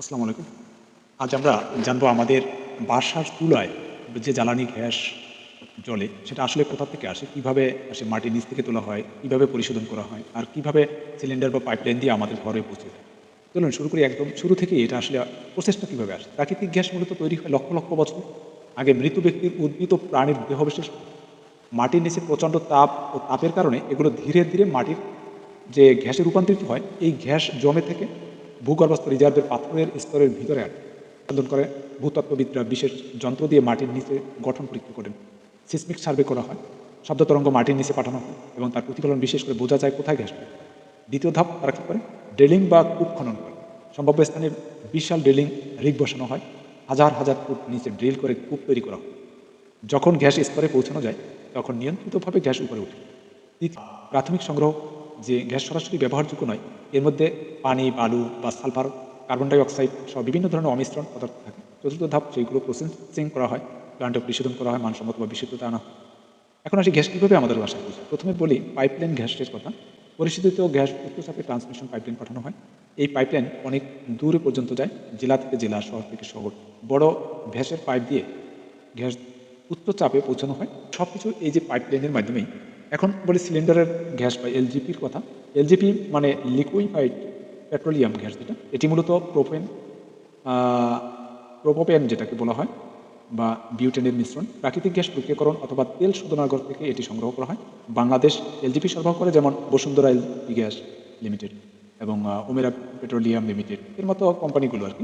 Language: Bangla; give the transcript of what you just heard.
আসসালামু আলাইকুম। আজ আমরা জানবো আমাদের বাসার চুলায় যে জ্বালানি গ্যাস জ্বলে সেটা আসলে কোথা থেকে আসে, কিভাবে আসে, মাটির নিচ থেকে তোলা হয়, কিভাবে পরিশোধন করা হয়, আর কিভাবে সিলিন্ডার বা পাইপলাইন দিয়ে আমাদের ঘরে পৌঁছে যায়। চলুন শুরু করি একদম শুরু থেকেই। এটা আসলে প্রসেসটা কিভাবে আসে। প্রাকৃতিক গ্যাস মূলত তৈরি হয় লক্ষ লক্ষ বছর আগে মৃত ব্যক্তির, উদ্ভিদ ও প্রাণীর দেহাবশেষ। মাটির নিচে প্রচণ্ড তাপ ও তাপের কারণে এগুলো ধীরে ধীরে মাটির যে গ্যাসে রূপান্তরিত হয়, এই গ্যাস জমে থেকে ভূগর্ভস্থ রিজার্ভের পাথরের স্তরের ভিতরে আটে সন্ধান করে। ভূতত্ত্ববিদরা বিশেষ যন্ত্র দিয়ে মাটির নিচে গঠন পরীক্ষা করেন। সিসমিক সার্ভে করা হয়, শব্দ তরঙ্গ মাটির নিচে পাঠানো হয় এবং তার প্রতিফলন বিশেষ করে বোঝা যায় কোথায় গ্যাস পায়। দ্বিতীয় ধাপ তারা কী করে, ড্রিলিং বা কূপ খনন করে। সম্ভাব্য স্থানে বিশাল ড্রিলিং রিগ বসানো হয়, হাজার হাজার ফুট নিচে ড্রিল করে কূপ তৈরি করা হয়। যখন গ্যাস স্তরে পৌঁছানো যায় তখন নিয়ন্ত্রিতভাবে গ্যাস উপরে ওঠে। তৃতীয়, প্রাথমিক সংগ্রহ, যে গ্যাস সরাসরি ব্যবহারযোগ্য নয়, এর মধ্যে পানি, বালু বা সালফার, কার্বন ডাই অক্সাইড সহ বিভিন্ন ধরনের অমিশ্রণ পদার্থ থাকে। চতুর্থ ধাপ, সেইগুলো প্রসেসিং করা হয়, প্লান্টে পরিশোধন করা হয়, মানসম্মত বা বিশুদ্ধতা আনা হয়। এখন আসি গ্যাস কীভাবে আমাদের বাসায় পৌঁছায়। প্রথমে বলি পাইপলাইন গ্যাসের কথা। পরিশোধিত গ্যাস উচ্চচাপে ট্রান্সমিশন পাইপলাইন পাঠানো হয়। এই পাইপলাইন অনেক দূরে পর্যন্ত যায়, জেলা থেকে জেলা, শহর থেকে শহর। বড় ভ্যাসের পাইপ দিয়ে গ্যাস উচ্চ চাপে পৌঁছানো হয়। সব কিছু এই যে পাইপলাইনের মাধ্যমেই। এখন বলি সিলিন্ডারের গ্যাস বা এলজিপির কথা। এলজিপি মানে লিকুইফাইড পেট্রোলিয়াম গ্যাস, যেটা এটি মূলত প্রোপোপেন যেটাকে বলা হয় বা বিউটেনের মিশ্রণ। প্রাকৃতিক গ্যাস প্রক্রিয়াকরণ অথবা তেল শোধনাগার থেকে এটি সংগ্রহ করা হয়। বাংলাদেশ এলজিপি সরবরাহ করে, যেমন বসুন্ধরা এলপি গ্যাস লিমিটেড এবং ওমেরা পেট্রোলিয়াম লিমিটেড এর মতো কোম্পানিগুলো আর কি।